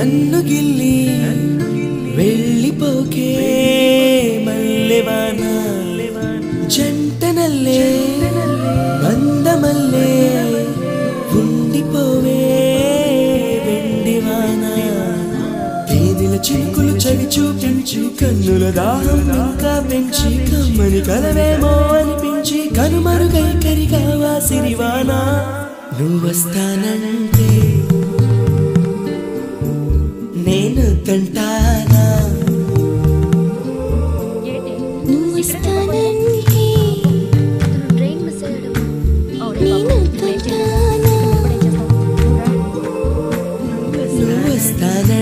నన్ను గిల్లి వెళ్ళిపోకే మల్లెవాన జంటనల్లే బందమల్లే ఉండిపోవే వెండివాన తేనెల చినుకులు చవి చూపించి కన్నుల దాహం ఇంకా పెంచి కమ్మని కలవేమో అనిపించి కనుమరుగై కరిగావా సిరివాన నువ్వొస్తానంటే నేను కంటానా నువ్వొస్తానంటే నేను కంటానా నువ్వొస్తానంటే